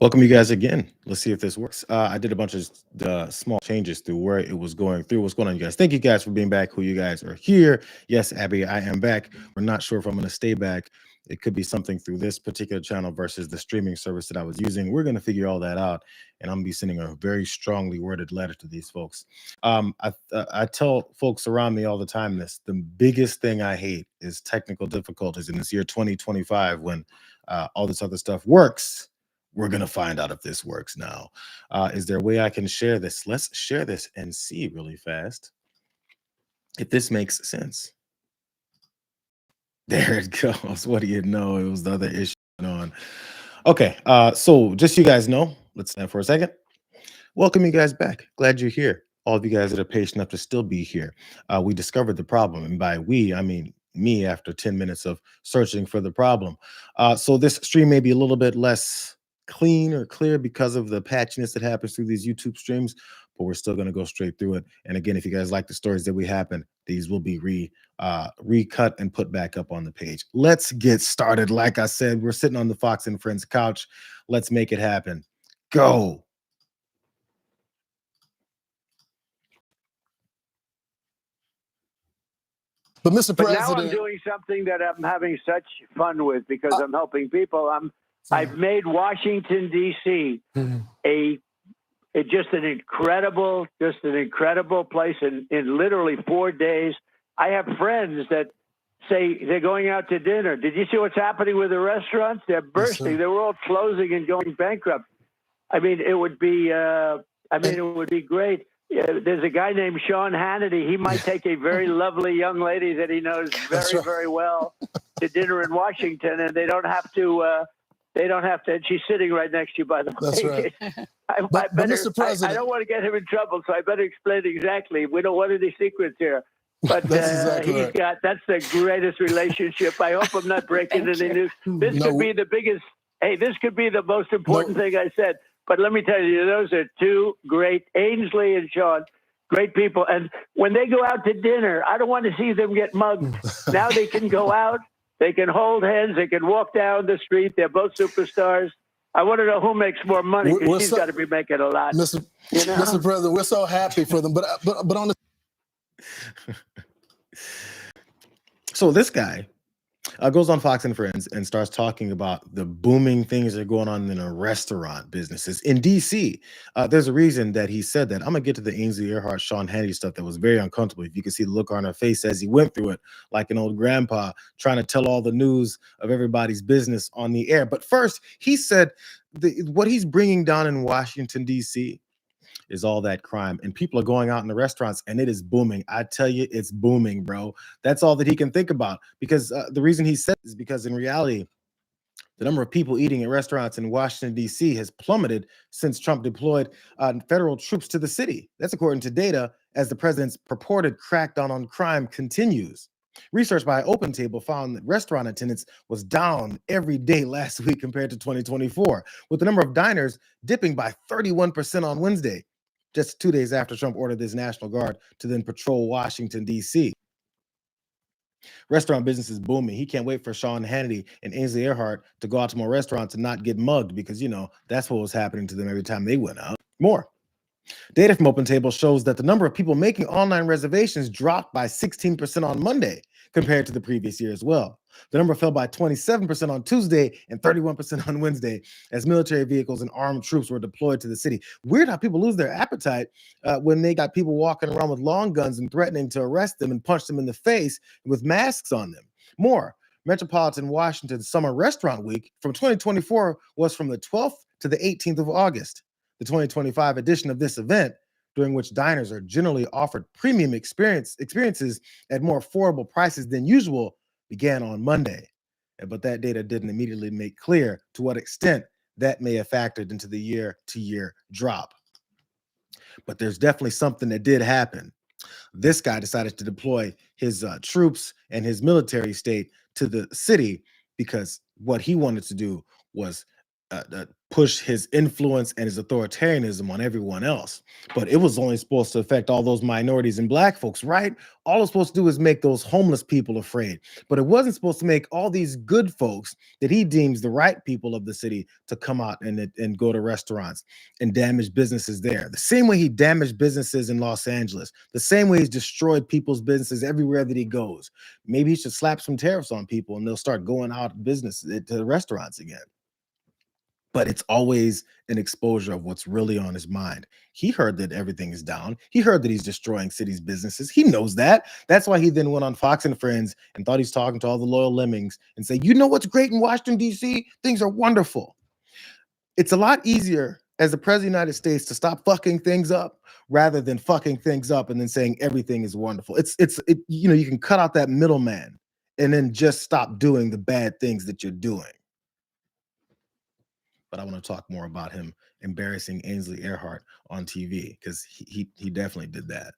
Welcome you guys again. Let's see if this works. I did a bunch of small changes through where it was going through. What's going on, you guys? Thank you guys for being back. Who you guys are here? Yes, Abby, I am back. We're not sure if I'm going to stay back. It could be something through this particular channel versus the streaming service that I was using. We're going to figure all that out, and I'm going to be sending a very strongly worded letter to these folks. I tell folks around me all the time this: the biggest thing I hate is technical difficulties in this year 2025 when all this other stuff works. We're going to find out if this works now. Is there a way I can share this? Let's share this and see really fast if this makes sense. There it goes. What do you know? It was the other issue on. Okay, so just so you guys know, let's stand for a second. Welcome you guys back. Glad you're here. All of you guys that are patient enough to still be here. We discovered the problem, and by we, I mean me after 10 minutes of searching for the problem. So this stream may be a little bit less clean or clear because of the patchiness that happens through these YouTube streams, but we're still going to go straight through it. And again, if you guys like the stories that we happen, these will be recut and put back up on the page. Let's get started. Like I said, we're sitting on the Fox and Friends couch. Let's make it happen. Go. But Mr. But President, now I'm doing something that I'm having such fun with because I'm helping people. I've made Washington D.C. Just an incredible place. In literally 4 days, I have friends that say they're going out to dinner. Did you see what's happening with the restaurants? They're bursting. They were all closing and going bankrupt. I mean, it would be. It would be great. Yeah, there's a guy named Sean Hannity. He might take a very lovely young lady that he knows very well to dinner in Washington, and they don't have to. And she's sitting right next to you, by the way. That's right. But Mr. President, I don't want to get him in trouble, so I better explain exactly. We don't want any secrets here. But that's exactly right. That's the greatest relationship. I hope I'm not breaking any news. This could be the biggest. Hey, this could be the most important thing I said. But let me tell you, those are two great, Ainsley and Sean, great people. And when they go out to dinner, I don't want to see them get mugged. Now they can go out, they can hold hands, they can walk down the street. They're both superstars. I want to know who makes more money because she's got to be making a lot. Mr. President, we're so happy for them. But on the So this guy goes on Fox and Friends and starts talking about the booming things that are going on in the restaurant businesses in DC. There's a reason that he said that. I'm gonna get to the Ainsley Earhardt, Sean Hannity stuff that was very uncomfortable. If you can see the look on her face as he went through it, like an old grandpa trying to tell all the news of everybody's business on the air. But first, he said what he's bringing down in Washington DC is all that crime, and people are going out in the restaurants and it is booming. I tell you, it's booming, bro. That's all that he can think about, because the reason he said is because in reality, the number of people eating at restaurants in Washington, D.C. has plummeted since Trump deployed federal troops to the city. That's according to data as the president's purported crackdown on crime continues. Research by Open Table found that restaurant attendance was down every day last week compared to 2024, with the number of diners dipping by 31% on Wednesday, just 2 days after Trump ordered his National Guard to then patrol Washington, D.C. Restaurant business is booming. He can't wait for Sean Hannity and Ainsley Earhardt to go out to more restaurants and not get mugged, because, that's what was happening to them every time they went out. More. Data from Open Table shows that the number of people making online reservations dropped by 16% on Monday compared to the previous year as well. The number fell by 27% on Tuesday and 31% on Wednesday as military vehicles and armed troops were deployed to the city. Weird how people lose their appetite when they got people walking around with long guns and threatening to arrest them and punch them in the face with masks on them. More. Metropolitan Washington Summer Restaurant Week from 2024 was from the 12th to the 18th of August. The 2025 edition of this event, during which diners are generally offered premium experiences at more affordable prices than usual, began on Monday. But that data didn't immediately make clear to what extent that may have factored into the year-to-year drop. But there's definitely something that did happen. This guy decided to deploy his troops and his military state to the city because what he wanted to do was push his influence and his authoritarianism on everyone else. But it was only supposed to affect all those minorities and black folks, right? All it's supposed to do is make those homeless people afraid. But it wasn't supposed to make all these good folks that he deems the right people of the city to come out and go to restaurants and damage businesses there. The same way he damaged businesses in Los Angeles, the same way he's destroyed people's businesses everywhere that he goes. Maybe he should slap some tariffs on people and they'll start going out of business to restaurants again. But it's always an exposure of what's really on his mind. He heard that everything is down. He heard that he's destroying cities' businesses. He knows that. That's why he then went on Fox and Friends and thought he's talking to all the loyal lemmings and say, you know what's great in Washington, D.C.? Things are wonderful. It's a lot easier as the president of the United States to stop fucking things up rather than fucking things up and then saying everything is wonderful. You can cut out that middleman and then just stop doing the bad things that you're doing. But I want to talk more about him embarrassing Ainsley Earhardt on TV because he definitely did that.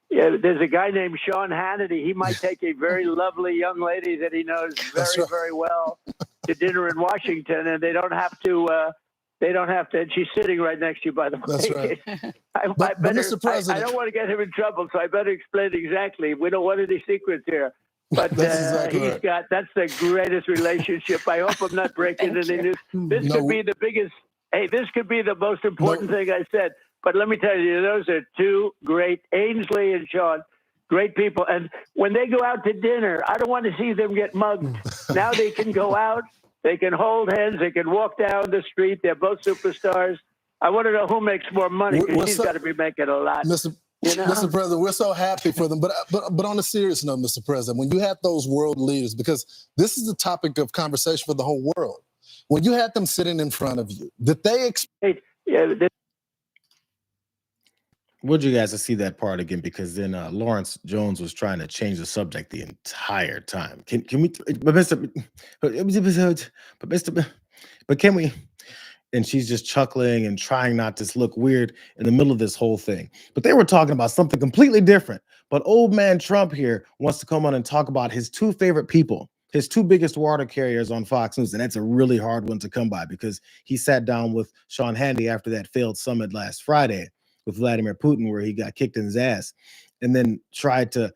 Yeah, there's a guy named Sean Hannity. He might take a very lovely young lady that he knows very well to dinner in Washington, and they don't have to. And she's sitting right next to you, by the way. That's right. But Mr. President, I don't want to get him in trouble, so I better explain exactly. We don't want any secrets here. But exactly right. That's the greatest relationship. I hope I'm not breaking any news. This could be the biggest. Hey, this could be the most important thing I said. But let me tell you, those are two great, Ainsley and Sean, great people. And when they go out to dinner, I don't want to see them get mugged. Now they can go out, they can hold hands, they can walk down the street. They're both superstars. I want to know who makes more money because he's got to be making a lot. Mr. President, we're so happy for them. But on a serious note, Mr. President, when you had those world leaders, because this is the topic of conversation for the whole world, when you had them sitting in front of you, did they Would you guys see that part again? Because then Lawrence Jones was trying to change the subject the entire time. Can we? But can we? And she's just chuckling and trying not to look weird in the middle of this whole thing. But they were talking about something completely different. But old man Trump here wants to come on and talk about his two favorite people, his two biggest water carriers on Fox News. And that's a really hard one to come by because he sat down with Sean Hannity after that failed summit last Friday with Vladimir Putin, where he got kicked in his ass, and then tried to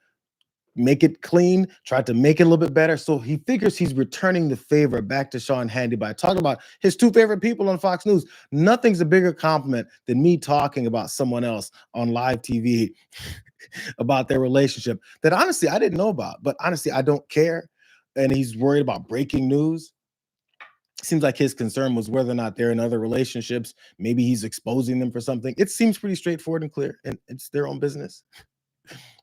make it clean, tried to make it a little bit better. So he figures he's returning the favor back to Sean Hannity by talking about his two favorite people on Fox News. Nothing's a bigger compliment than me talking about someone else on live TV about their relationship that honestly I didn't know about, but honestly I don't care. And he's worried about breaking news. Seems like his concern was whether or not they're in other relationships. Maybe he's exposing them for something. It seems pretty straightforward and clear, and it's their own business.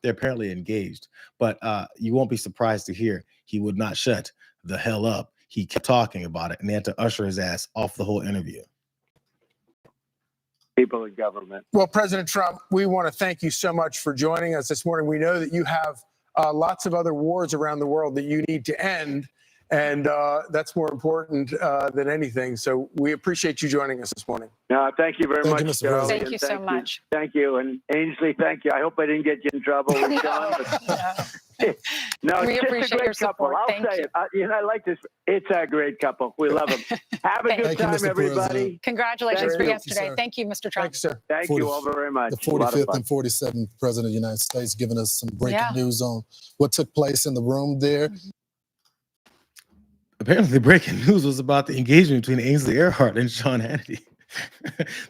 They're apparently engaged, but you won't be surprised to hear he would not shut the hell up. He kept talking about it, and they had to usher his ass off the whole interview. People in government. Well, President Trump, we want to thank you so much for joining us this morning. We know that you have lots of other wars around the world that you need to end. And that's more important than anything. So we appreciate you joining us this morning. No, thank you very much, Joe. Thank you so much. Thank you. And Ainsley, thank you. I hope I didn't get you in trouble with Sean. No, we appreciate your support. I'll say it. I like this. It's a great couple. We love them. Have a good time, everybody. Congratulations for yesterday. Thank you, Mr. Trump. Thanks, sir. Thank you all very much. The 45th and 47th President of the United States giving us some breaking news on what took place in the room there. Apparently, the breaking news was about the engagement between Ainsley Earhardt and Sean Hannity.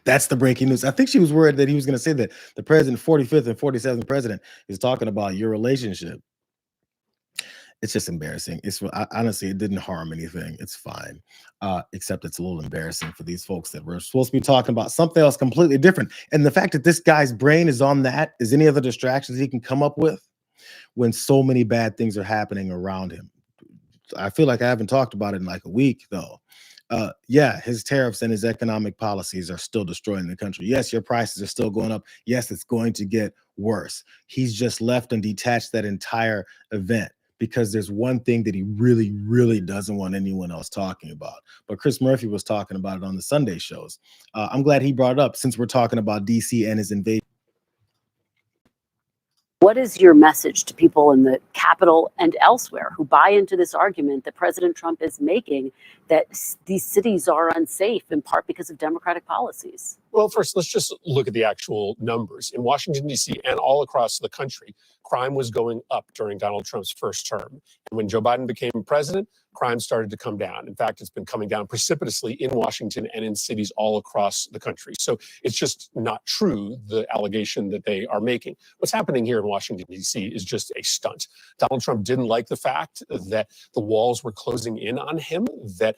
That's the breaking news. I think she was worried that he was going to say that the president, 45th and 47th president, is talking about your relationship. It's just embarrassing. Honestly, it didn't harm anything. It's fine, except it's a little embarrassing for these folks that we're supposed to be talking about something else completely different. And the fact that this guy's brain is on that is any other distractions he can come up with when so many bad things are happening around him. I feel like I haven't talked about it in like a week, though. Yeah, his tariffs and his economic policies are still destroying the country. Yes, your prices are still going up. Yes, it's going to get worse. He's just left and detached that entire event because there's one thing that he really, really doesn't want anyone else talking about. But Chris Murphy was talking about it on the Sunday shows. I'm glad he brought it up since we're talking about DC and his invasion. What is your message to people in the Capitol and elsewhere who buy into this argument that President Trump is making that these cities are unsafe in part because of Democratic policies? Well, first, let's just look at the actual numbers. In Washington, D.C. and all across the country, crime was going up during Donald Trump's first term. And when Joe Biden became president, crime started to come down. In fact, it's been coming down precipitously in Washington and in cities all across the country. So it's just not true, the allegation that they are making. What's happening here in Washington, D.C. is just a stunt. Donald Trump didn't like the fact that the walls were closing in on him, that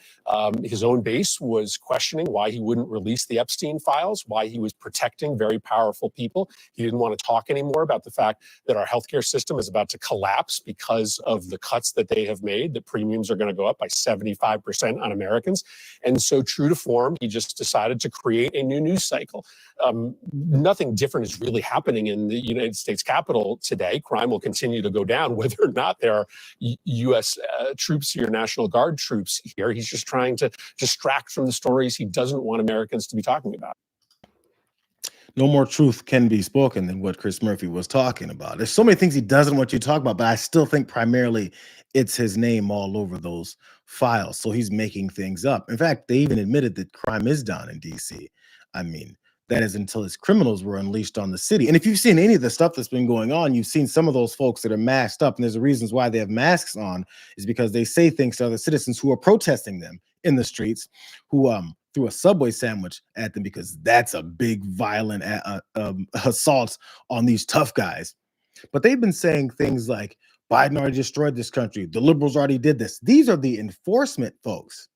his own base was questioning why he wouldn't release the Epstein files, why he was protecting very powerful people. He didn't want to talk anymore about the fact that our healthcare system is about to collapse because of the cuts that they have made, that premiums are going to go up by 75% on Americans. And so, true to form, he just decided to create a new news cycle. Nothing different is really happening in the United States Capitol today. Crime will continue to go down whether or not there are U.S. troops here, National Guard troops here. He's just trying to distract from the stories he doesn't want Americans to be talking about. No more truth can be spoken than what Chris Murphy was talking about. There's so many things he doesn't want you to talk about, but I still think primarily it's his name all over those files. So he's making things up. In fact, they even admitted that crime is down in D.C. I mean, that is until his criminals were unleashed on the city. And if you've seen any of the stuff that's been going on, you've seen some of those folks that are masked up. And there's the reasons why they have masks on is because they say things to other citizens who are protesting them in the streets, who threw a Subway sandwich at them because that's a big violent assault on these tough guys. But they've been saying things like, Biden already destroyed this country. The liberals already did this. These are the enforcement folks.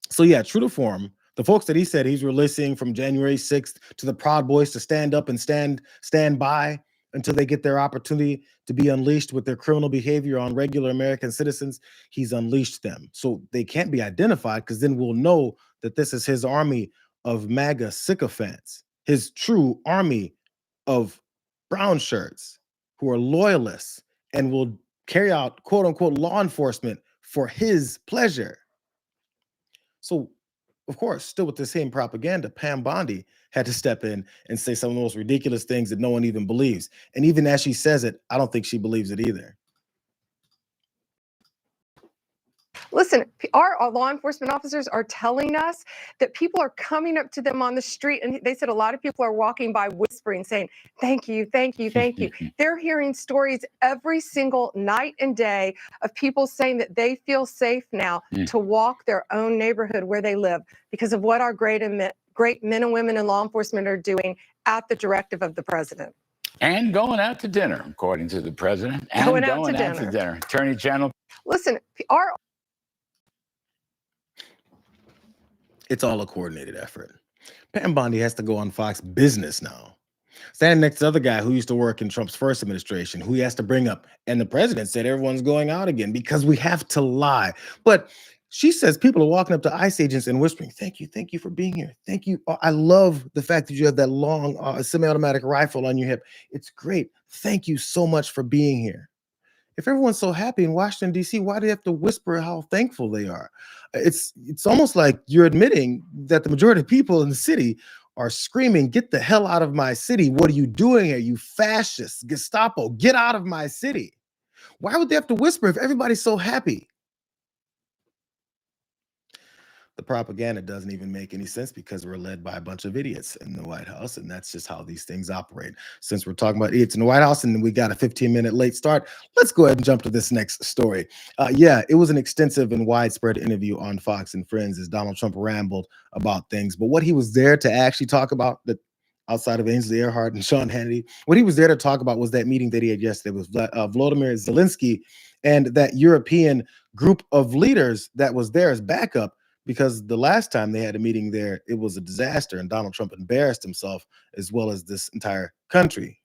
So yeah, true to form, the folks that he said he's releasing from January 6th to the Proud Boys to stand up and stand by until they get their opportunity to be unleashed with their criminal behavior on regular American citizens, he's unleashed them. So they can't be identified because then we'll know that this is his army of MAGA sycophants, his true army of brown shirts who are loyalists and will carry out quote unquote law enforcement for his pleasure. So, of course, still with the same propaganda, Pam Bondi had to step in and say some of the most ridiculous things that no one even believes. And even as she says it, I don't think she believes it either. Listen, our law enforcement officers are telling us that people are coming up to them on the street, and they said a lot of people are walking by whispering, saying, thank you, thank you, thank you. They're hearing stories every single night and day of people saying that they feel safe now to walk their own neighborhood where they live because of what our great men and women in law enforcement are doing at the directive of the president. And going out to dinner, according to the president. And going out to dinner. Attorney General. Listen, it's all a coordinated effort. Pam Bondi has to go on Fox Business now, standing next to the other guy who used to work in Trump's first administration, who he has to bring up. And the president said everyone's going out again because we have to lie. But she says people are walking up to ICE agents and whispering, thank you for being here. Thank you. I love the fact that you have that long semi-automatic rifle on your hip. It's great. Thank you so much for being here. If everyone's so happy in Washington, D.C., why do they have to whisper how thankful they are? It's almost like you're admitting that the majority of people in the city are screaming, get the hell out of my city. What are you doing here, you fascists, Gestapo? Get out of my city. Why would they have to whisper if everybody's so happy? The propaganda doesn't even make any sense because we're led by a bunch of idiots in the White House, and that's just how these things operate. Since we're talking about idiots in the White House and we got a 15-minute late start, let's go ahead and jump to this next story. Yeah, it was an extensive and widespread interview on Fox and Friends as Donald Trump rambled about things. But what he was there to actually talk about, that outside of Ainsley Earhardt and Sean Hannity, what he was there to talk about was that meeting that he had yesterday with Volodymyr Zelenskyy and that European group of leaders that was there as backup. Because the last time they had a meeting there, it was a disaster and Donald Trump embarrassed himself as well as this entire country.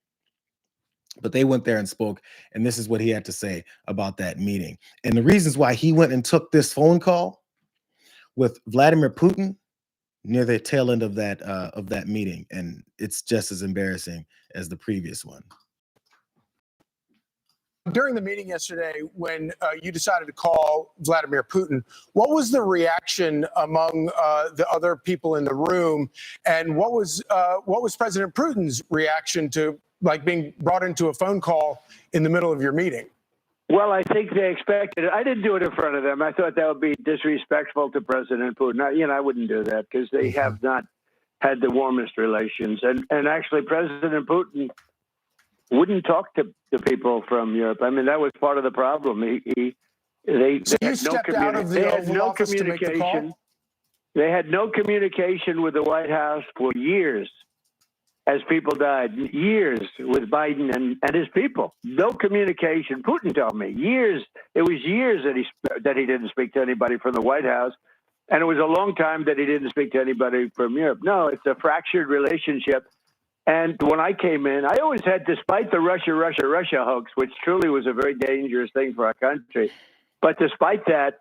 But they went there and spoke, and this is what he had to say about that meeting. And the reasons why he went and took this phone call with Vladimir Putin near the tail end of that meeting, and it's just as embarrassing as the previous one. During the meeting yesterday, when you decided to call Vladimir Putin, what was the reaction among the other people in the room, and what was President Putin's reaction to like being brought into a phone call in the middle of your meeting? Well, I think they expected it. I didn't do it in front of them. I thought that would be disrespectful to President Putin. I wouldn't do that because they have not had the warmest relations. And actually, President Putin wouldn't talk to people from Europe. I mean, that was part of the problem. They had no communication. They had no communication with the White House for years as people died. Years with Biden and his people. No communication. Putin told me years. It was years that he didn't speak to anybody from the White House. And it was a long time that he didn't speak to anybody from Europe. No, it's a fractured relationship. And when I came in, I always had, despite the Russia hoax, which truly was a very dangerous thing for our country, but despite that,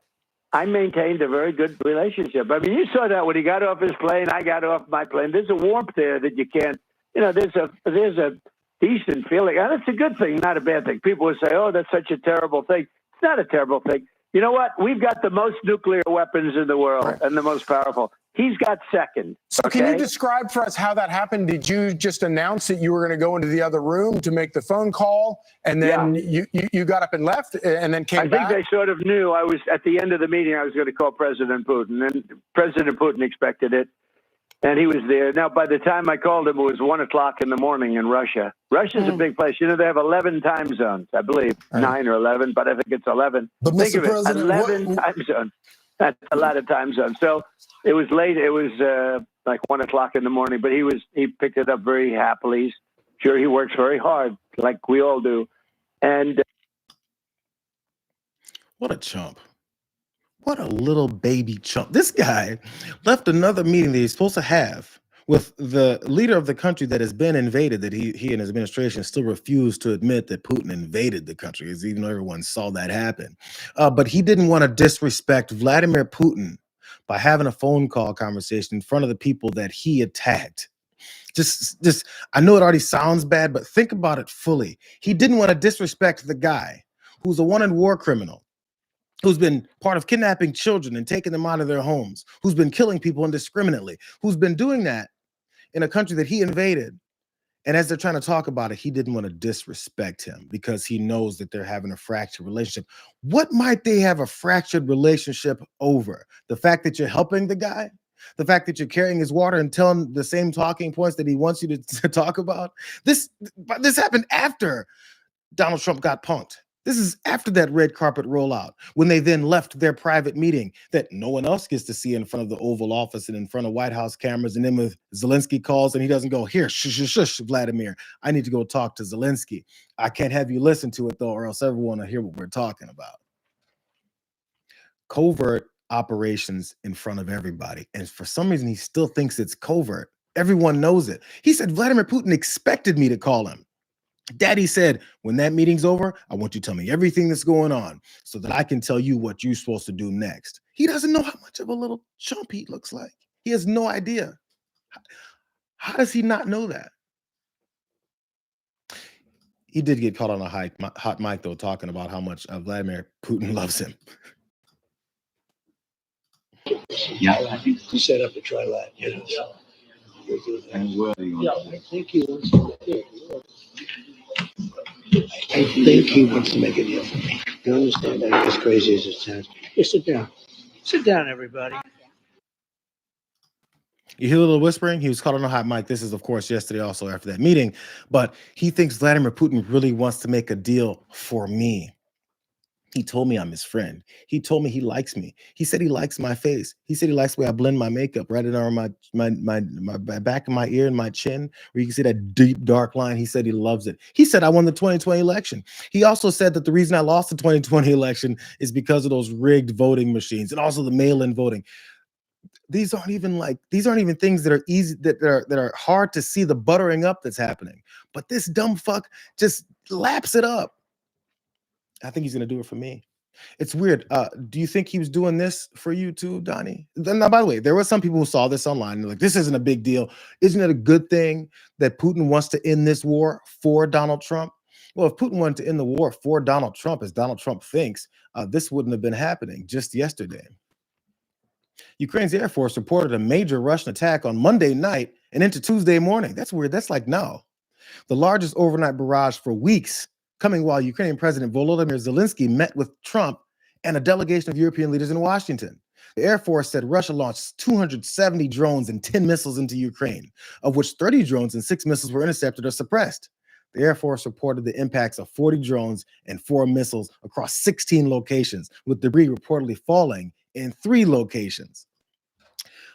I maintained a very good relationship. I mean, you saw that when he got off his plane, I got off my plane. There's a warmth there that you can't, there's a decent feeling. And it's a good thing, not a bad thing. People would say, oh, that's such a terrible thing. It's not a terrible thing. You know what? We've got the most nuclear weapons in the world and the most powerful. He's got second. So can you describe for us how that happened? Did you just announce that you were going to go into the other room to make the phone call, and then you got up and left and then came back? I think they sort of knew I was, at the end of the meeting, I was going to call President Putin, and President Putin expected it, and he was there. Now, by the time I called him, it was 1 o'clock in the morning in Russia. Russia's a big place. They have 11 time zones, I believe, 9 or 11, but I think it's 11. But think Mr. of it, President, 11 time zones. That's a lot of time zones. So it was late. It was like 1 o'clock in the morning, but he picked it up very happily. Sure, he works very hard, like we all do. And what a chump. What a little baby chump. This guy left another meeting that he's supposed to have with the leader of the country that has been invaded, that he and his administration still refuse to admit that Putin invaded the country, even though everyone saw that happen. But he didn't want to disrespect Vladimir Putin by having a phone call conversation in front of the people that he attacked. Just, I know it already sounds bad, but think about it fully. He didn't want to disrespect the guy who's a wanted war criminal, who's been part of kidnapping children and taking them out of their homes, who's been killing people indiscriminately, who's been doing that in a country that he invaded. And as they're trying to talk about it, he didn't want to disrespect him because he knows that they're having a fractured relationship. What might they have a fractured relationship over? The fact that you're helping the guy? The fact that you're carrying his water and telling the same talking points that he wants you to talk about? This happened after Donald Trump got punked. This is after that red carpet rollout, when they then left their private meeting that no one else gets to see in front of the Oval Office and in front of White House cameras. And then when Zelenskyy calls and he doesn't go, here, shush, Vladimir, I need to go talk to Zelenskyy. I can't have you listen to it, though, or else everyone will hear what we're talking about. Covert operations in front of everybody. And for some reason, he still thinks it's covert. Everyone knows it. He said, Vladimir Putin expected me to call him. Daddy said, when that meeting's over, I want you to tell me everything that's going on so that I can tell you what you're supposed to do next. He doesn't know how much of a little chump he looks like. He has no idea. How does he not know that? He did get caught on a hot mic, though, talking about how much Vladimir Putin loves him. Yeah, I think he set up a trilateral, you know. So. I think he wants to make a deal for me. You understand that? As crazy as it sounds. Hey, sit down. Sit down, everybody. You hear a little whispering? He was caught on a hot mic. This is, of course, yesterday also after that meeting. But he thinks Vladimir Putin really wants to make a deal for me. He told me I'm his friend. He told me he likes me. He said he likes my face. He said he likes the way I blend my makeup right on my back of my ear and my chin, where you can see that deep, dark line. He said he loves it. He said I won the 2020 election. He also said that the reason I lost the 2020 election is because of those rigged voting machines and also the mail-in voting. These aren't even things that are easy, that are hard to see the buttering up that's happening. But this dumb fuck just laps it up. I think he's going to do it for me. It's weird. Do you think he was doing this for you too, Donnie? Now, by the way, there were some people who saw this online. They're like, this isn't a big deal. Isn't it a good thing that Putin wants to end this war for Donald Trump? Well, if Putin wanted to end the war for Donald Trump, as Donald Trump thinks, this wouldn't have been happening just yesterday. Ukraine's Air Force reported a major Russian attack on Monday night and into Tuesday morning. That's weird. That's like, no. The largest overnight barrage for weeks, coming while Ukrainian President Volodymyr Zelenskyy met with Trump and a delegation of European leaders in Washington. The Air Force said Russia launched 270 drones and 10 missiles into Ukraine, of which 30 drones and 6 missiles were intercepted or suppressed. The Air Force reported the impacts of 40 drones and 4 missiles across 16 locations, with debris reportedly falling in 3 locations.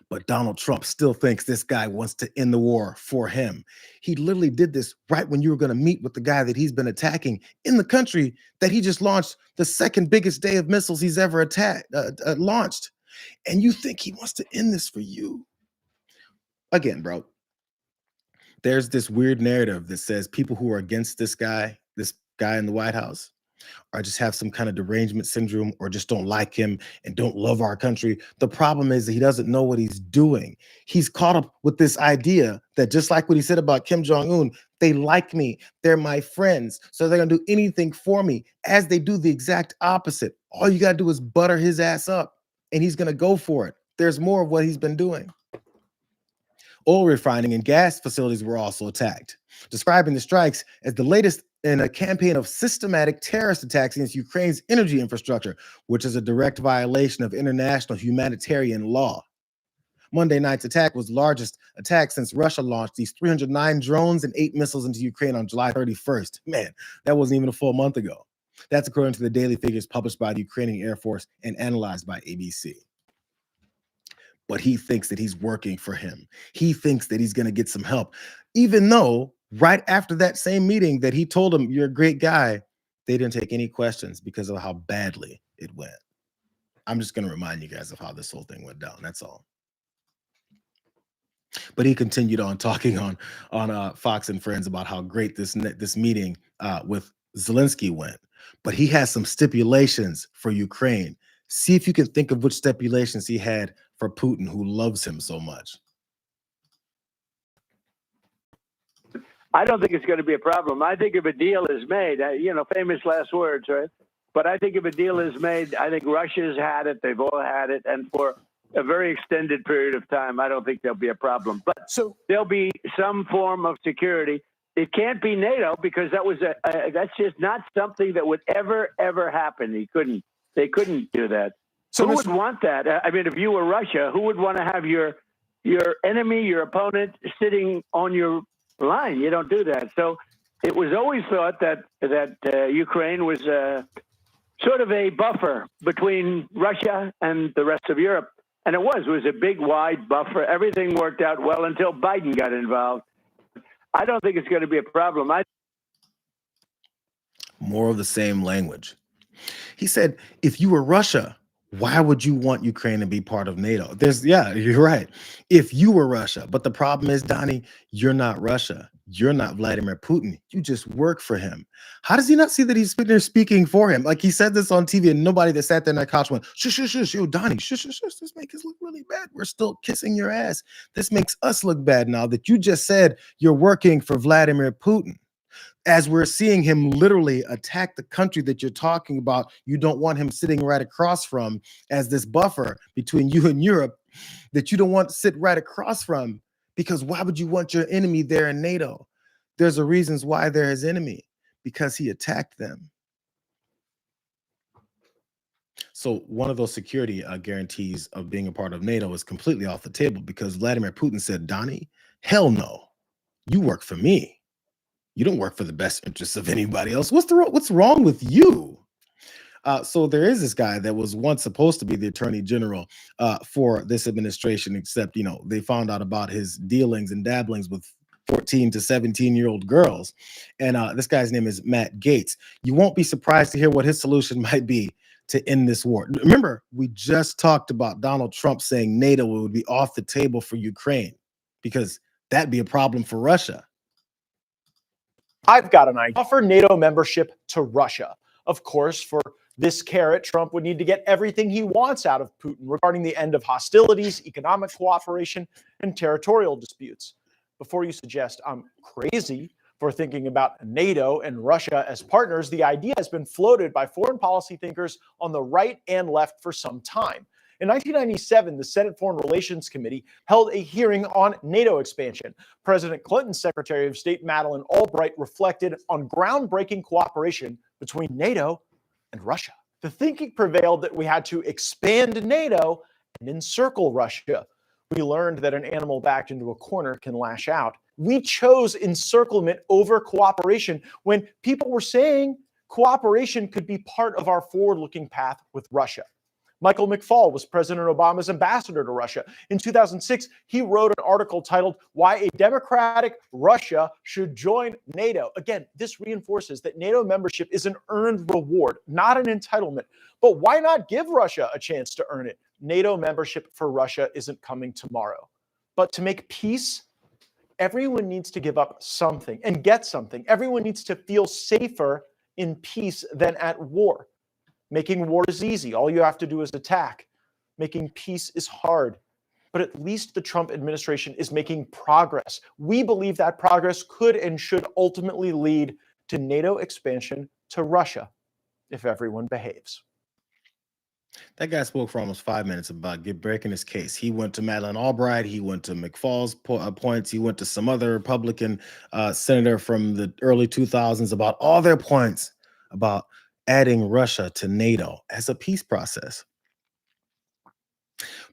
But Donald Trump still thinks this guy wants to end the war for him. He literally did this right when you were going to meet with the guy that he's been attacking in the country that he just launched the second biggest day of missiles he's ever launched. And you think he wants to end this for you? Again, bro, there's this weird narrative that says people who are against this guy in the White House, or just have some kind of derangement syndrome, or just don't like him and don't love our country. The problem is that he doesn't know what he's doing. He's caught up with this idea that, just like what he said about Kim Jong-un, they like me, they're my friends, so they're gonna do anything for me, as they do the exact opposite. All you gotta do is butter his ass up, and he's gonna go for it. There's more of what he's been doing. Oil refining and gas facilities were also attacked, describing the strikes as the latest in a campaign of systematic terrorist attacks against Ukraine's energy infrastructure, which is a direct violation of international humanitarian law. Monday night's attack was the largest attack since Russia launched these 309 drones and 8 missiles into Ukraine on July 31st. Man, that wasn't even a full month ago. That's according to the daily figures published by the Ukrainian Air Force and analyzed by ABC. But he thinks that he's working for him. He thinks that he's going to get some help, even though right after that same meeting that he told him, you're a great guy, they didn't take any questions because of how badly it went. I'm just going to remind you guys of how this whole thing went down. That's all. But he continued on talking on Fox and Friends about how great this meeting with Zelenskyy went. But he has some stipulations for Ukraine. See if you can think of which stipulations he had for Putin, who loves him so much. I don't think it's going to be a problem. I think if a deal is made, famous last words, right? But I think if a deal is made, I think Russia's had it. They've all had it. And for a very extended period of time, I don't think there'll be a problem. But there'll be some form of security. It can't be NATO, because that's just not something that would ever happen. They couldn't do that. So who would want that? I mean, if you were Russia, who would want to have your enemy, your opponent, sitting on your line? You don't do that. So it was always thought that Ukraine was sort of a buffer between Russia and the rest of Europe. And it was a big, wide buffer. Everything worked out well until Biden got involved. I don't think it's going to be a problem. More of the same language. He said, if you were Russia, why would you want Ukraine to be part of NATO? You're right. If you were Russia, but the problem is, Donnie, you're not Russia. You're not Vladimir Putin. You just work for him. How does he not see that he's speaking for him? Like, he said this on TV, and nobody that sat there in that couch went, shush, shush, shush, yo, Donnie, shush, shush, shush. This makes us look really bad. We're still kissing your ass. This makes us look bad now that you just said you're working for Vladimir Putin. As we're seeing him literally attack the country that you're talking about, you don't want him sitting right across from as this buffer between you and Europe that you don't want to sit right across from, because why would you want your enemy there in NATO? There's a reasons why they're his enemy, because he attacked them. So one of those security guarantees of being a part of NATO is completely off the table, because Vladimir Putin said, Donnie, hell no, you work for me. You don't work for the best interests of anybody else. What's wrong with you? So there is this guy that was once supposed to be the attorney general for this administration, except, they found out about his dealings and dabblings with 14 to 17-year-old girls. And this guy's name is Matt Gaetz. You won't be surprised to hear what his solution might be to end this war. Remember, we just talked about Donald Trump saying NATO would be off the table for Ukraine, because that'd be a problem for Russia. I've got an idea. Offer NATO membership to Russia. Of course, for this carrot, Trump would need to get everything he wants out of Putin regarding the end of hostilities, economic cooperation, and territorial disputes. Before you suggest I'm crazy for thinking about NATO and Russia as partners, the idea has been floated by foreign policy thinkers on the right and left for some time. In 1997, the Senate Foreign Relations Committee held a hearing on NATO expansion. President Clinton's Secretary of State Madeleine Albright reflected on groundbreaking cooperation between NATO and Russia. The thinking prevailed that we had to expand NATO and encircle Russia. We learned that an animal backed into a corner can lash out. We chose encirclement over cooperation when people were saying cooperation could be part of our forward-looking path with Russia. Michael McFaul was President Obama's ambassador to Russia. In 2006, he wrote an article titled, "Why a Democratic Russia Should Join NATO." Again, this reinforces that NATO membership is an earned reward, not an entitlement. But why not give Russia a chance to earn it? NATO membership for Russia isn't coming tomorrow. But to make peace, everyone needs to give up something and get something. Everyone needs to feel safer in peace than at war. Making war is easy. All you have to do is attack. Making peace is hard. But at least the Trump administration is making progress. We believe that progress could and should ultimately lead to NATO expansion to Russia if everyone behaves. That guy spoke for almost 5 minutes about breaking his case. He went to Madeleine Albright. He went to McFaul's points. He went to some other Republican senator from the early 2000s about all their points about adding Russia to NATO as a peace process.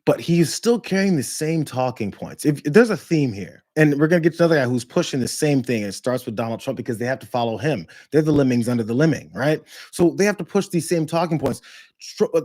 But he's still carrying the same talking points. If there's a theme here, and we're going to get to another guy who's pushing the same thing, and it starts with Donald Trump because they have to follow him. They're the lemmings under the lemming, right? So they have to push these same talking points.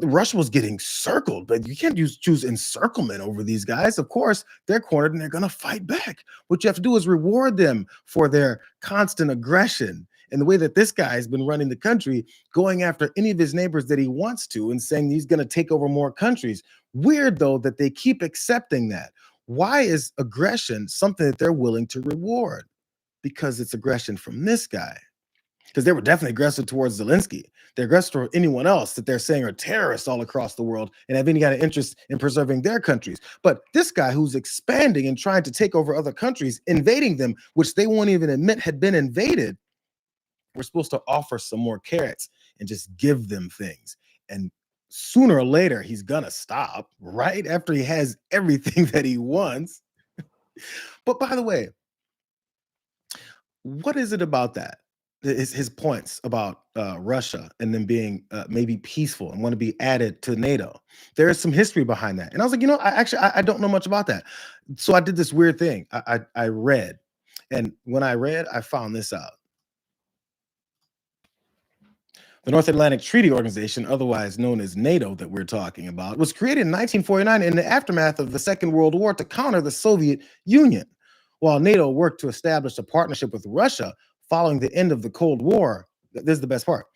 Russia was getting circled, but you can't choose encirclement over these guys. Of course, they're cornered and they're going to fight back. What you have to do is reward them for their constant aggression. And the way that this guy has been running the country, going after any of his neighbors that he wants to and saying he's going to take over more countries. Weird, though, that they keep accepting that. Why is aggression something that they're willing to reward? Because it's aggression from this guy. Because they were definitely aggressive towards Zelenskyy. They're aggressive toward anyone else that they're saying are terrorists all across the world and have any kind of interest in preserving their countries. But this guy who's expanding and trying to take over other countries, invading them, which they won't even admit had been invaded, we're supposed to offer some more carrots and just give them things. And sooner or later, he's going to stop, right? After he has everything that he wants. But by the way, what is it about that? His points about Russia and them being maybe peaceful and want to be added to NATO. There is some history behind that. And I was like, I don't know much about that. So I did this weird thing. I read. And when I read, I found this out. The North Atlantic Treaty Organization, otherwise known as NATO that we're talking about, was created in 1949 in the aftermath of the Second World War to counter the Soviet Union. While NATO worked to establish a partnership with Russia following the end of the Cold War, this is the best part,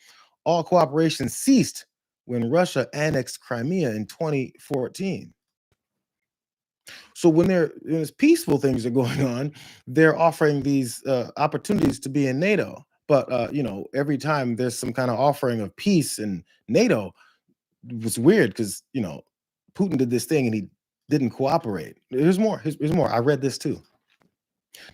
all cooperation ceased when Russia annexed Crimea in 2014. So when there's peaceful things are going on, they're offering these opportunities to be in NATO. But, every time there's some kind of offering of peace in NATO, it was weird because, Putin did this thing and he didn't cooperate. Here's more. Here's more. I read this too.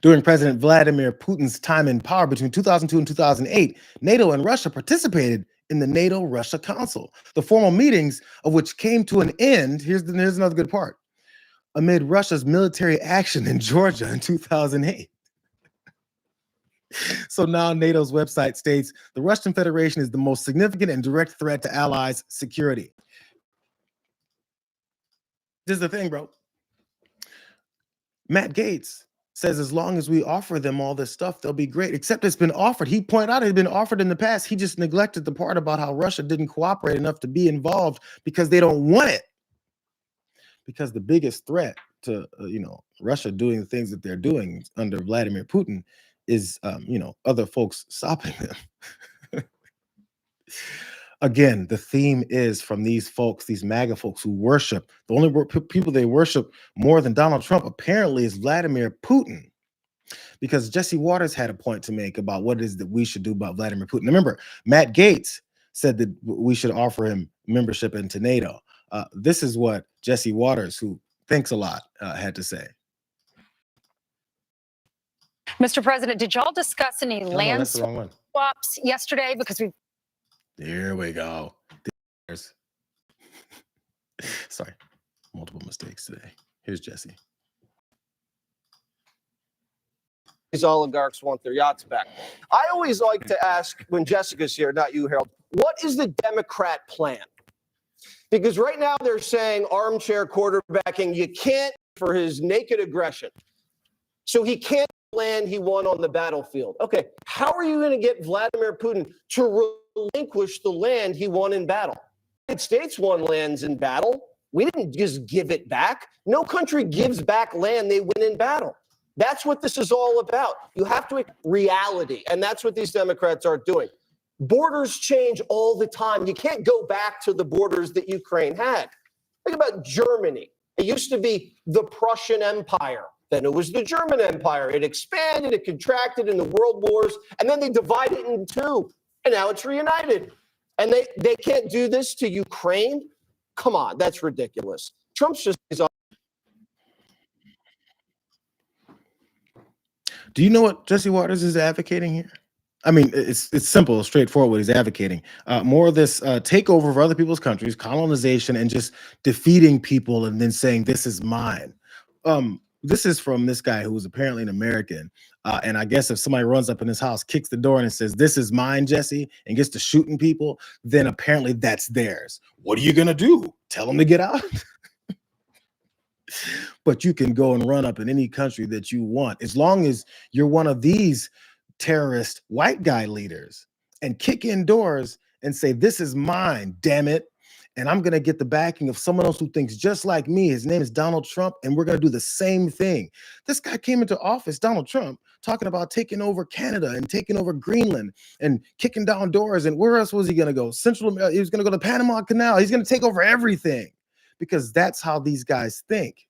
During President Vladimir Putin's time in power between 2002 and 2008, NATO and Russia participated in the NATO-Russia Council, the formal meetings of which came to an end. Here's another good part. Amid Russia's military action in Georgia in 2008. So now NATO's website states the Russian Federation is the most significant and direct threat to allies' security. This is the thing, bro. Matt Gaetz says as long as we offer them all this stuff, they'll be great, except it's been offered. He pointed out it had been offered in the past. He just neglected the part about how Russia didn't cooperate enough to be involved because they don't want it. Because the biggest threat to, Russia doing the things that they're doing under Vladimir Putin is, other folks stopping them. Again, the theme is from these folks, these MAGA folks who worship, the only people they worship more than Donald Trump apparently is Vladimir Putin. Because Jesse Waters had a point to make about what it is that we should do about Vladimir Putin. Remember, Matt Gaetz said that we should offer him membership into NATO. This is what Jesse Waters, who thinks a lot, had to say. Mr. President, did y'all discuss any land swaps yesterday? Because There we go. Sorry, multiple mistakes today. Here's Jesse. These oligarchs want their yachts back. I always like to ask when Jessica's here, not you, Harold, what is the Democrat plan? Because right now they're saying armchair quarterbacking, you can't for his naked aggression. So he can't land he won on the battlefield. Okay, how are you going to get Vladimir Putin to relinquish the land he won in battle? The United States won lands in battle. We didn't just give it back. No country gives back land they win in battle. That's what this is all about. You have to reality, and that's what these Democrats are doing. Borders change all the time. You can't go back to the borders that Ukraine had. Think about Germany. It used to be the Prussian Empire. Then it was the German Empire. It expanded, it contracted in the world wars, and then they divided it in two, and now it's reunited. And they can't do this to Ukraine? Come on, that's ridiculous. Trump's just... Do you know what Jesse Waters is advocating here? I mean, it's simple, straightforward what he's advocating. More of this takeover of other people's countries, colonization, and just defeating people and then saying, this is mine. This is from this guy who was apparently an American. And I guess if somebody runs up in his house, kicks the door and says, this is mine, Jesse, and gets to shooting people, then apparently that's theirs. What are you going to do? Tell them to get out? But you can go and run up in any country that you want, as long as you're one of these terrorist white guy leaders, and kick in doors and say, this is mine, damn it. And I'm going to get the backing of someone else who thinks just like me. His name is Donald Trump, and we're going to do the same thing. This guy came into office, Donald Trump, talking about taking over Canada and taking over Greenland and kicking down doors. And where else was he going to go? Central America. He was going to go to the Panama Canal. He's going to take over everything, because that's how these guys think.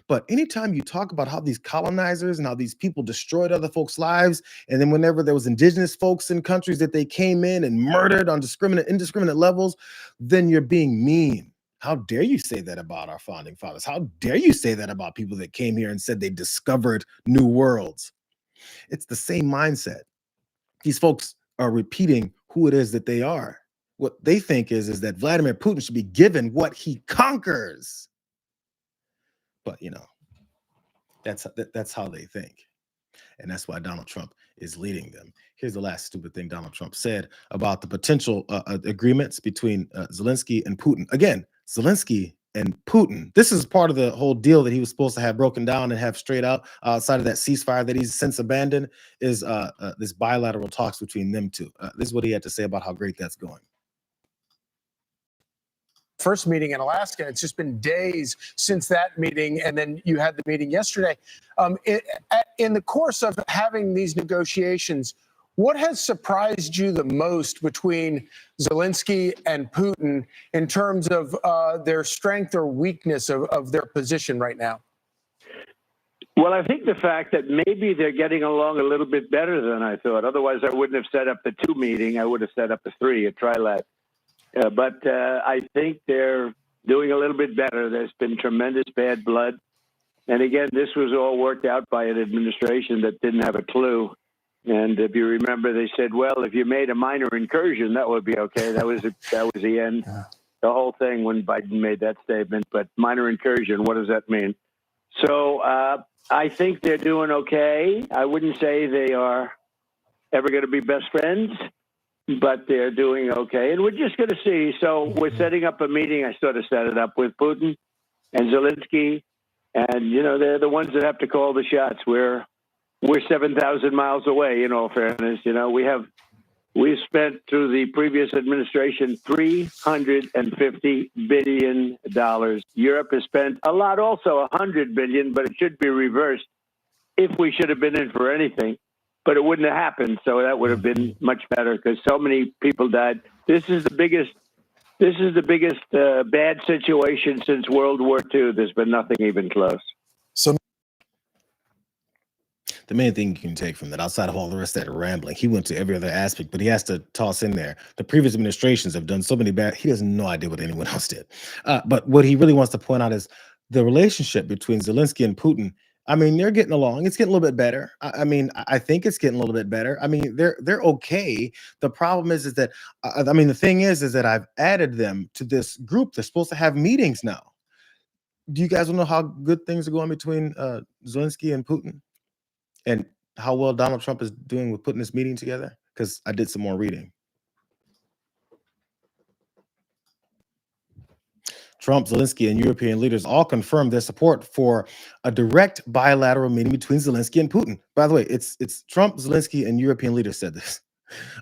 But anytime you talk about how these colonizers and how these people destroyed other folks' lives, and then whenever there was indigenous folks in countries that they came in and murdered on indiscriminate levels, then you're being mean. How dare you say that about our founding fathers? How dare you say that about people that came here and said they discovered new worlds? It's the same mindset. These folks are repeating who it is that they are. What they think is that Vladimir Putin should be given what he conquers. But, you know, that's how they think. And that's why Donald Trump is leading them. Here's the last stupid thing Donald Trump said about the potential agreements between Zelenskyy and Putin. Again, Zelenskyy and Putin. This is part of the whole deal that he was supposed to have broken down and have straight out outside of that ceasefire that he's since abandoned, is this bilateral talks between them two. This is what he had to say about how great that's going. First meeting in Alaska. It's just been days since that meeting, and then you had the meeting yesterday. In the course of having these negotiations, what has surprised you the most between Zelenskyy and Putin in terms of their strength or weakness of their position right now? Well, I think the fact that maybe they're getting along a little bit better than I thought. Otherwise, I wouldn't have set up the 2 meeting. I would have set up a 3, a trilateral. But I think they're doing a little bit better. There's been tremendous bad blood. And again, this was all worked out by an administration that didn't have a clue. And if you remember, they said, well, if you made a minor incursion, that would be okay. That was the end. The whole thing when Biden made that statement. But minor incursion, what does that mean? So I think they're doing okay. I wouldn't say they are ever going to be best friends, but they're doing okay. And we're just going to see. So we're setting up a meeting. I sort of set it up with Putin and Zelenskyy. And, you know, they're the ones that have to call the shots. We're 7,000 miles away, in all fairness. You know, we've spent through the previous administration $350 billion. Europe has spent a lot, also $100 billion, but it should be reversed if we should have been in for anything. But it wouldn't have happened, so that would have been much better because so many people died. This is the biggest bad situation since World War II. There's been nothing even close. So the main thing you can take from that, outside of all the rest of that rambling, he went to every other aspect, but he has to toss in there. The previous administrations have done so many bad, he has no idea what anyone else did. But what he really wants to point out is the relationship between Zelenskyy and Putin I mean, they're getting along. It's getting a little bit better. I mean, I think it's getting a little bit better. I mean, they're okay. The problem is that I mean, the thing is that I've added them to this group. They're supposed to have meetings now. Do you guys want to know how good things are going between Zelenskyy and Putin, and how well Donald Trump is doing with putting this meeting together? Because I did some more reading. Trump, Zelenskyy, and European leaders all confirmed their support for a direct bilateral meeting between Zelenskyy and Putin. By the way, it's Trump, Zelenskyy, and European leaders said this.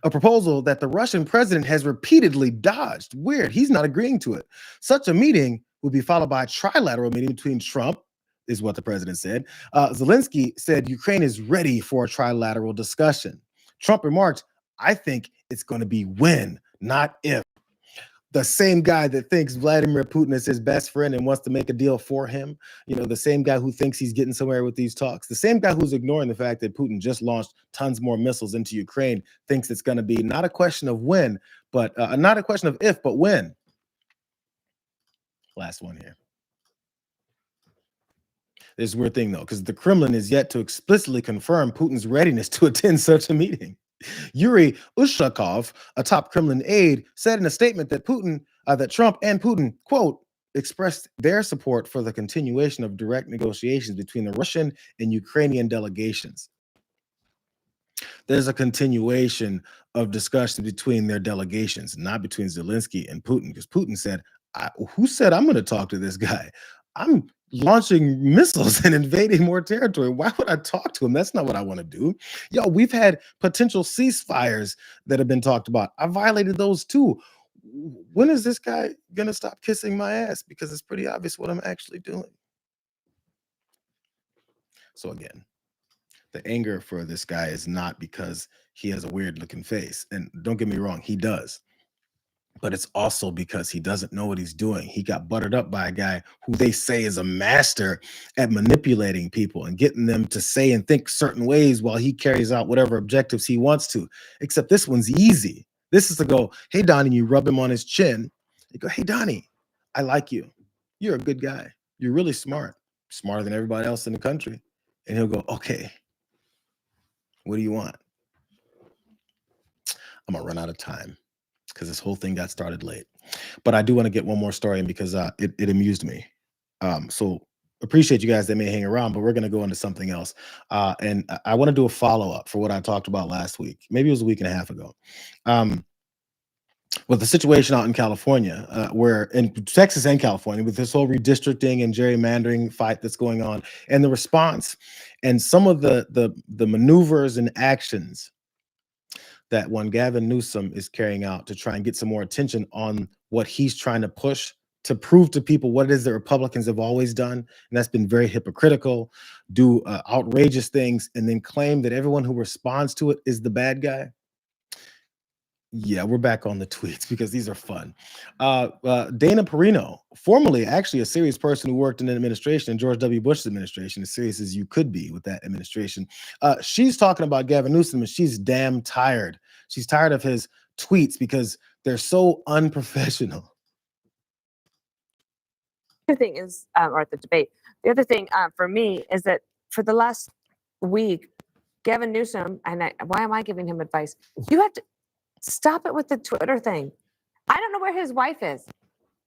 A proposal that the Russian president has repeatedly dodged. Weird, he's not agreeing to it. Such a meeting will be followed by a trilateral meeting between Trump, is what the president said. Zelenskyy said Ukraine is ready for a trilateral discussion. Trump remarked, I think it's going to be when, not if. The same guy that thinks Vladimir Putin is his best friend and wants to make a deal for him, the same guy who thinks he's getting somewhere with these talks, the same guy who's ignoring the fact that Putin just launched tons more missiles into Ukraine, thinks it's going to be not a question of when, but not a question of if, but when. Last one here. There's a weird thing, though, because the Kremlin is yet to explicitly confirm Putin's readiness to attend such a meeting. Yuri Ushakov, a top Kremlin aide, said in a statement that that Trump and Putin, quote, expressed their support for the continuation of direct negotiations between the Russian and Ukrainian delegations. There's a continuation of discussion between their delegations, not between Zelenskyy and Putin, because Putin said, who said I'm going to talk to this guy? I'm launching missiles and invading more territory. Why would I talk to him? That's not what I want to do. Yo, we've had potential ceasefires that have been talked about. I violated those too. When is this guy going to stop kissing my ass? Because it's pretty obvious what I'm actually doing. So again, the anger for this guy is not because he has a weird looking face. And don't get me wrong, he does. But it's also because he doesn't know what he's doing. He got buttered up by a guy who they say is a master at manipulating people and getting them to say and think certain ways while he carries out whatever objectives he wants to. Except this one's easy. This is to go, hey, Donnie, you rub him on his chin. You go, hey, Donnie, I like you. You're a good guy. You're really smart, smarter than everybody else in the country. And he'll go, okay, what do you want? I'm going to run out of time, because this whole thing got started late. But I do want to get one more story in because it amused me. So appreciate you guys that may hang around, but we're going to go into something else. And I want to do a follow-up for what I talked about last week. Maybe it was a week and a half ago. With the situation out in California, where in Texas and California, with this whole redistricting and gerrymandering fight that's going on, and the response and some of the maneuvers and actions that one Gavin Newsom is carrying out to try and get some more attention on what he's trying to push to prove to people what it is that Republicans have always done. And that's been very hypocritical, do outrageous things, and then claim that everyone who responds to it is the bad guy. Yeah, we're back on the tweets because these are fun. Dana Perino, formerly actually a serious person who worked in an administration in George W. Bush's administration, as serious as you could be with that administration. She's talking about Gavin Newsom, and she's damn tired. She's tired of his tweets because they're so unprofessional. The other thing is, or the debate, the other thing for me is that for the last week, Gavin Newsom, and why am I giving him advice? You have to stop it with the Twitter thing. I don't know where his wife is.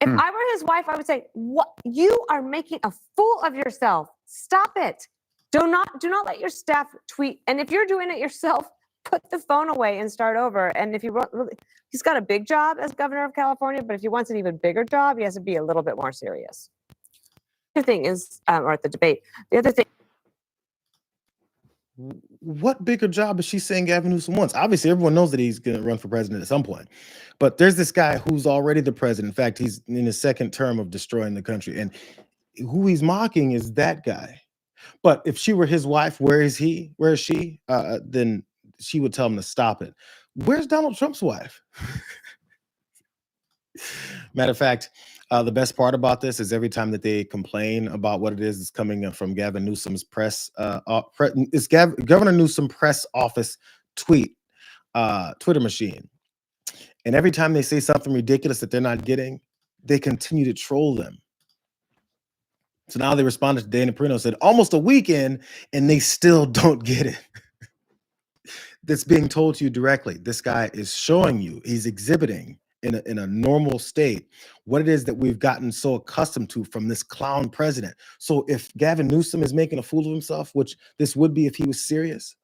If I were his wife, I would say, "What? You are making a fool of yourself. Stop it. Do not let your staff tweet. And if you're doing it yourself, put the phone away and start over. And if he's got a big job as governor of California, but if he wants an even bigger job, he has to be a little bit more serious." The other thing is, or the debate, the other thing. What bigger job is she saying Gavin Newsom wants? Obviously, everyone knows that he's going to run for president at some point. But there's this guy who's already the president. In fact, he's in his second term of destroying the country. And who he's mocking is that guy. But if she were his wife, where is he? Where is she? Then she would tell him to stop it. Where's Donald Trump's wife? Matter of fact, the best part about this is every time that they complain about what it is that's coming from Gavin Newsom's it's Governor Newsom press office Twitter machine. And every time they say something ridiculous that they're not getting, they continue to troll them. So now they responded to Dana Perino, said almost a week in, and they still don't get it. That's being told to you directly. This guy is showing you, he's exhibiting in a normal state what it is that we've gotten so accustomed to from this clown president. So if Gavin Newsom is making a fool of himself, which this would be if he was serious,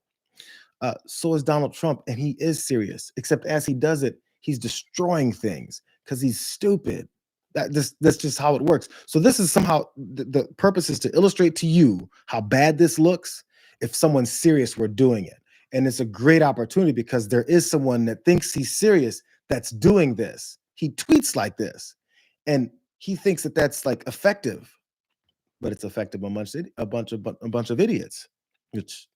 so is Donald Trump, and he is serious, except as he does it, he's destroying things because he's stupid. That's just how it works. So this is somehow, the purpose is to illustrate to you how bad this looks if someone's serious were doing it. And it's a great opportunity because there is someone that thinks he's serious that's doing this. He tweets like this, and he thinks that that's like effective, but it's effective amongst a bunch of idiots, which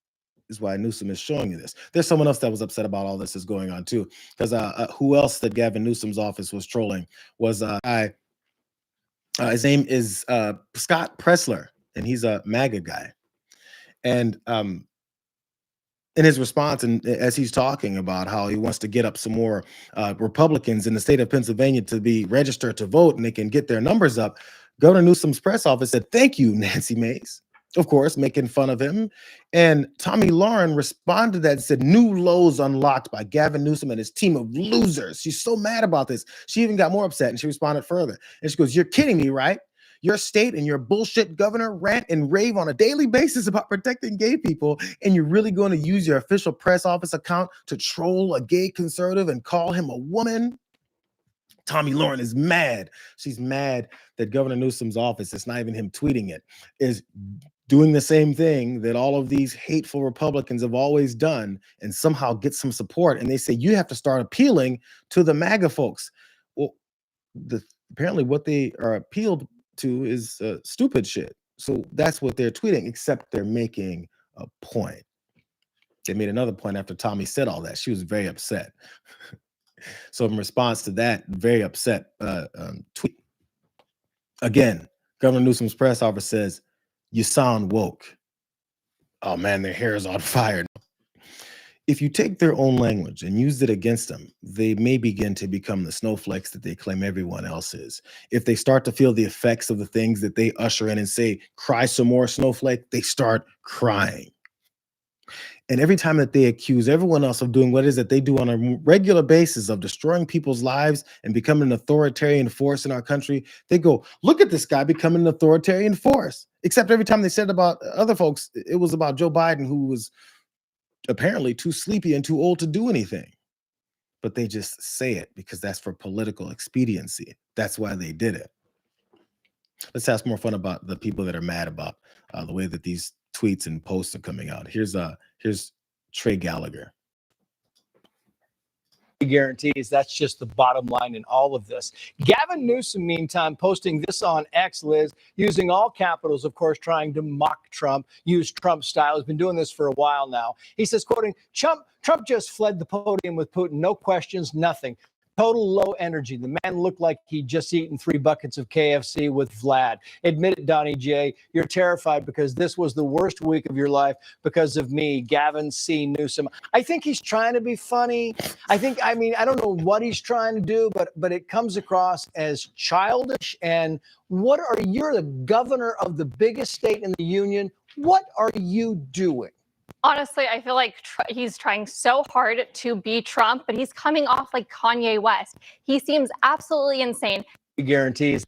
is why Newsom is showing you this. There's someone else that was upset about all this is going on too, because who else that Gavin Newsom's office was trolling was his name is Scott Pressler, and he's a MAGA guy. And in his response, and as he's talking about how he wants to get up some more Republicans in the state of Pennsylvania to be registered to vote and they can get their numbers up, Governor Newsom's press office said, "Thank you, Nancy Mace." Of course, making fun of him. And Tommy Lauren responded to that and said, "New lows unlocked by Gavin Newsom and his team of losers." She's so mad about this. She even got more upset, and she responded further. And she goes, "You're kidding me, right? Your state and your bullshit governor rant and rave on a daily basis about protecting gay people, and you're really going to use your official press office account to troll a gay conservative and call him a woman?" Tommy Lauren is mad. She's mad that Governor Newsom's office, it's not even him tweeting it, is doing the same thing that all of these hateful Republicans have always done and somehow get some support. And they say, you have to start appealing to the MAGA folks. Well, apparently what they are appealed to is stupid shit. So that's what they're tweeting, except they're making a point. They made another point after Tommy said all that. She was very upset. So in response to that very upset tweet, again, Governor Newsom's press office says, "You sound woke." Oh man, their hair is on fire. If you take their own language and use it against them, they may begin to become the snowflakes that they claim everyone else is. If they start to feel the effects of the things that they usher in and say, "Cry some more, snowflake," they start crying. And every time that they accuse everyone else of doing what it is that they do on a regular basis of destroying people's lives and becoming an authoritarian force in our country, they go, "Look at this guy becoming an authoritarian force." Except every time they said about other folks, it was about Joe Biden, who was apparently too sleepy and too old to do anything. But they just say it because that's for political expediency. That's why they did it. Let's have some more fun about the people that are mad about the way that these tweets and posts are coming out. Here's Trey Gallagher. Guarantees. That's just the bottom line in all of this. Gavin Newsom, meantime, posting this on X, Liz, using all capitals, of course, trying to mock Trump, use Trump style. He's been doing this for a while now. He says, quoting, Trump just fled the podium with Putin. No questions, nothing. Total low energy. The man looked like he'd just eaten 3 buckets of KFC with Vlad. Admit it, Donnie J. You're terrified because this was the worst week of your life because of me, Gavin C. Newsom. I think he's trying to be funny. I don't know what he's trying to do, but it comes across as childish. And you're the governor of the biggest state in the union. What are you doing? Honestly, I feel like he's trying so hard to be Trump, but he's coming off like Kanye West. He seems absolutely insane. Guarantees.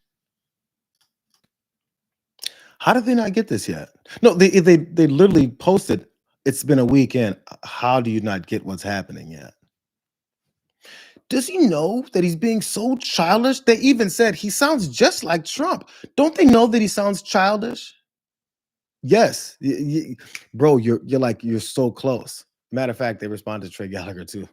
How did they not get this yet? No, they literally posted, "It's been a weekend. How do you not get what's happening yet?" Does he know that he's being so childish? They even said he sounds just like Trump. Don't they know that he sounds childish? Yes, bro, you're so close. Matter of fact, they responded to Trey Gallagher too.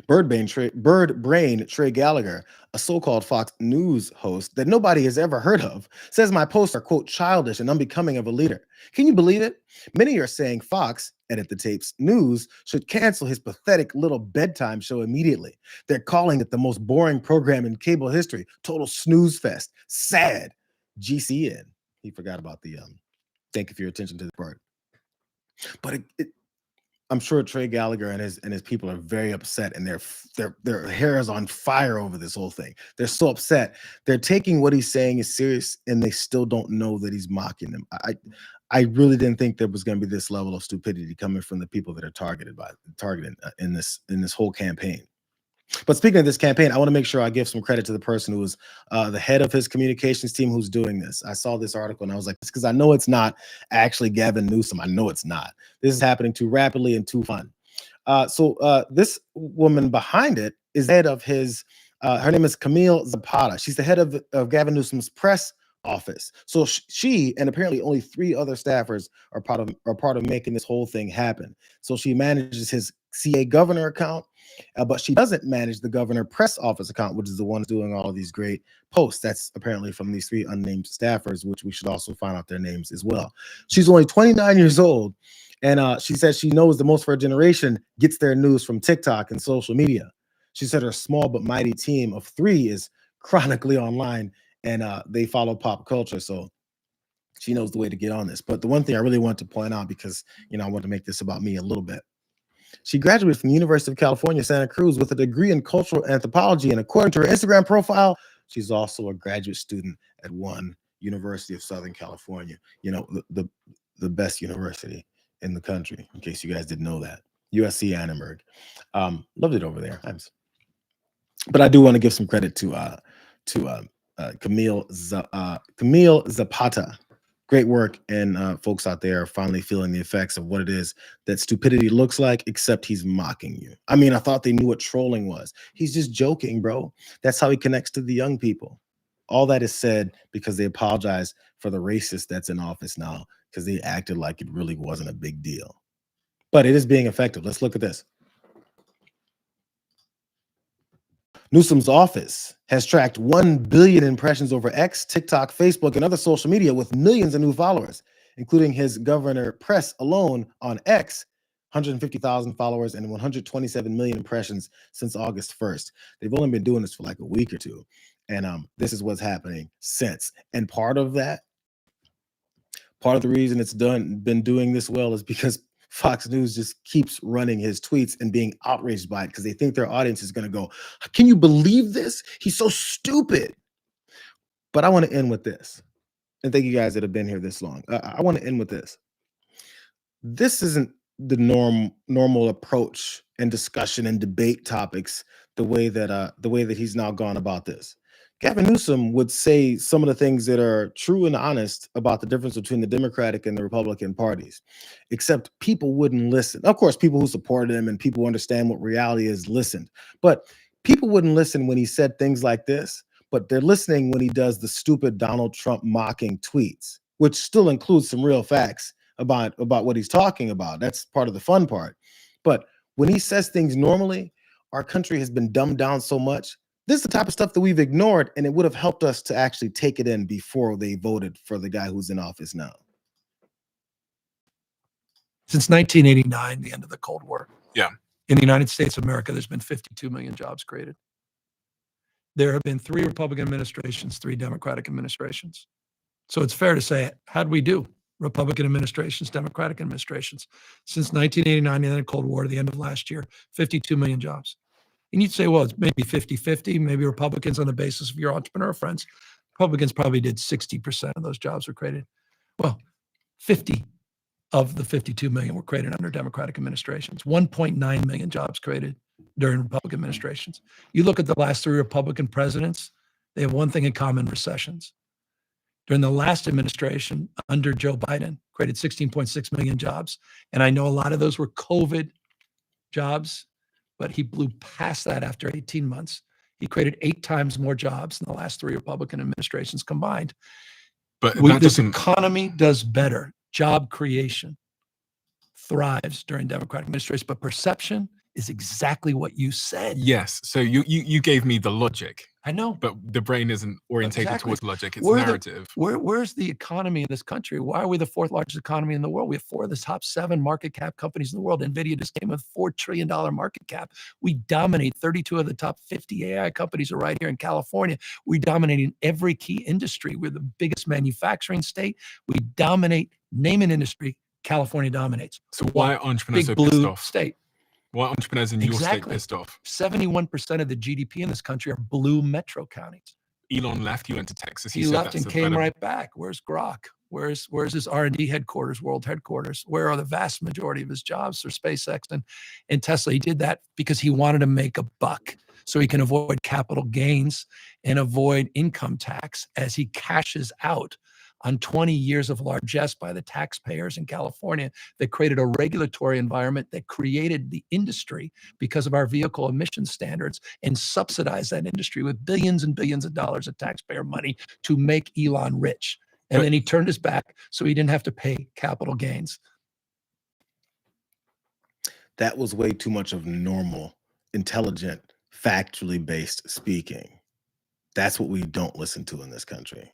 Bird Brain Trey Gallagher, a so-called Fox News host that nobody has ever heard of, says my posts are, quote, childish and unbecoming of a leader. Can you believe it? Many are saying Fox, edit the tapes, News should cancel his pathetic little bedtime show immediately. They're calling it the most boring program in cable history. Total snooze fest. Sad. GCN. He forgot about the thank you for your attention to the part. But I'm sure Trey Gallagher and his people are very upset, and their hair is on fire over this whole thing. They're so upset. They're taking what he's saying is serious, and they still don't know that he's mocking them. I really didn't think there was going to be this level of stupidity coming from the people that are targeted in this whole campaign. But speaking of this campaign, I want to make sure I give some credit to the person who was the head of his communications team who's doing this. I saw this article and I was like, it's because I know it's not actually Gavin Newsom. I know it's not. This is happening too rapidly and too fun. So this woman behind it is the head of his, her name is Camille Zapata. She's the head of Gavin Newsom's press office. So she and apparently only 3 other staffers are part of making this whole thing happen. So she manages his CA governor account, but she doesn't manage the governor press office account, which is the one doing all of these great posts. That's apparently from these 3 unnamed staffers, which we should also find out their names as well. She's only 29 years old, and she says she knows that most of her generation gets their news from TikTok and social media. She said her small but mighty team of 3 is chronically online, and they follow pop culture. So she knows the way to get on this. But the one thing I really want to point out, because I want to make this about me a little bit. She graduated from the University of California, Santa Cruz with a degree in cultural anthropology. And according to her Instagram profile, she's also a graduate student at one University of Southern California, the best university in the country, in case you guys didn't know that. USC Annenberg. Loved it over there. But I do want to give some credit to Camille Zapata. Great work, and folks out there are finally feeling the effects of what it is that stupidity looks like, except he's mocking you. I mean, I thought they knew what trolling was. He's just joking, bro. That's how he connects to the young people. All that is said because they apologize for the racist that's in office now, because they acted like it really wasn't a big deal. But it is being effective. Let's look at this. Newsom's office has tracked 1 billion impressions over X, TikTok, Facebook, and other social media with millions of new followers, including his governor press alone on X, 150,000 followers and 127 million impressions since August 1st. They've only been doing this for like a week or two. And this is what's happening since. And part of the reason it's been doing this well is because Fox News just keeps running his tweets and being outraged by it because they think their audience is going to go, can you believe this? He's so stupid. But I want to end with this. And thank you guys that have been here this long. I want to end with this. This isn't the normal approach and discussion and debate topics the way that he's now gone about this. Gavin Newsom would say some of the things that are true and honest about the difference between the Democratic and the Republican parties, except people wouldn't listen. Of course, people who supported him and people who understand what reality is listened, but people wouldn't listen when he said things like this, but they're listening when he does the stupid Donald Trump mocking tweets, which still includes some real facts about what he's talking about. That's part of the fun part. But when he says things normally, our country has been dumbed down so much. This is the type of stuff that we've ignored, and it would have helped us to actually take it in before they voted for the guy who's in office now. Since 1989, the end of the Cold War. Yeah. In the United States of America, there's been 52 million jobs created. There have been 3 Republican administrations, 3 Democratic administrations. So it's fair to say, how'd we do? Republican administrations, Democratic administrations. Since 1989, the end of the Cold War, to the end of last year, 52 million jobs. And you'd say, well, it's maybe 50-50, maybe Republicans on the basis of your entrepreneur friends. Republicans probably did 60% of those jobs were created. Well, 50 of the 52 million were created under Democratic administrations. 1.9 million jobs created during Republican administrations. You look at the last 3 Republican presidents, they have one thing in common: recessions. During the last administration under Joe Biden, created 16.6 million jobs. And I know a lot of those were COVID jobs, but he blew past that after 18 months. He created 8 times more jobs in the last 3 Republican administrations combined. But this economy does better. Job creation thrives during Democratic administrations, but perception is exactly what you said. Yes. So you gave me the logic. I know. But the brain isn't orientated towards logic. It's We're narrative. Where's the economy in this country? Why are we the 4th largest economy in the world? We have 4 of the top 7 market cap companies in the world. NVIDIA just came with $4 trillion market cap. We dominate 32 of the top 50 AI companies are right here in California. We dominate in every key industry. We're the biggest manufacturing state. We dominate, name an industry, California dominates. So why are entrepreneurs Big so pissed blue off? state. Why are entrepreneurs in your state Exactly. pissed off? 71% of the GDP in this country are blue metro counties. Elon left, you went to Texas. He said left that's and a came better- right back. Where's Grok? Where's his R&D headquarters, world headquarters? Where are the vast majority of his jobs for SpaceX and Tesla? He did that because he wanted to make a buck so he can avoid capital gains and avoid income tax as he cashes out on 20 years of largesse by the taxpayers in California that created a regulatory environment that created the industry because of our vehicle emission standards and subsidized that industry with billions and billions of dollars of taxpayer money to make Elon rich. And then he turned his back so he didn't have to pay capital gains. That was way too much of normal, intelligent, factually based speaking. That's what we don't listen to in this country.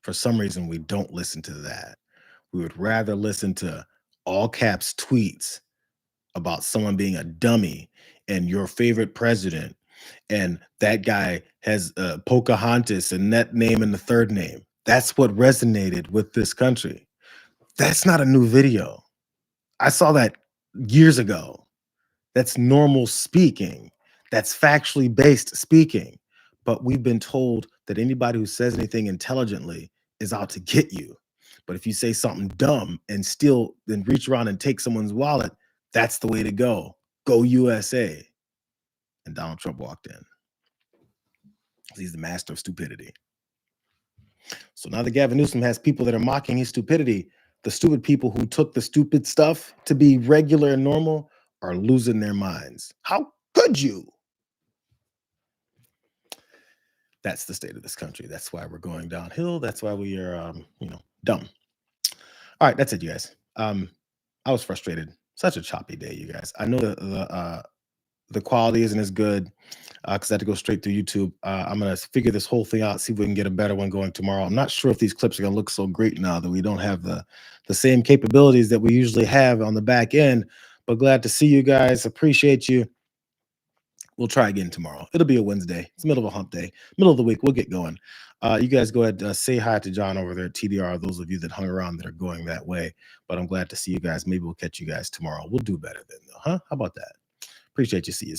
For some reason, we don't listen to that. We would rather listen to all caps tweets about someone being a dummy and your favorite president, and that guy has Pocahontas and that name and the third name. That's what resonated with this country. That's not a new video. I saw that years ago. That's normal speaking. That's factually based speaking. But we've been told that anybody who says anything intelligently is out to get you. But if you say something dumb and still then reach around and take someone's wallet, that's the way to go. Go USA. And Donald Trump walked in. He's the master of stupidity. So now that Gavin Newsom has people that are mocking his stupidity, the stupid people who took the stupid stuff to be regular and normal are losing their minds. How could you? That's the state of this country. That's why we're going downhill. That's why we are, dumb. All right, that's it, you guys. I was frustrated. Such a choppy day, you guys. I know the quality isn't as good because I had to go straight through YouTube. I'm going to figure this whole thing out, see if we can get a better one going tomorrow. I'm not sure if these clips are going to look so great now that we don't have the same capabilities that we usually have on the back end, but glad to see you guys. Appreciate you. We'll try again tomorrow. It'll be a Wednesday. It's the middle of a hump day. Middle of the week. We'll get going. You guys go ahead, say hi to John over there at TDR, those of you that hung around that are going that way. But I'm glad to see you guys. Maybe we'll catch you guys tomorrow. We'll do better then, though, huh? How about that? Appreciate you. See you.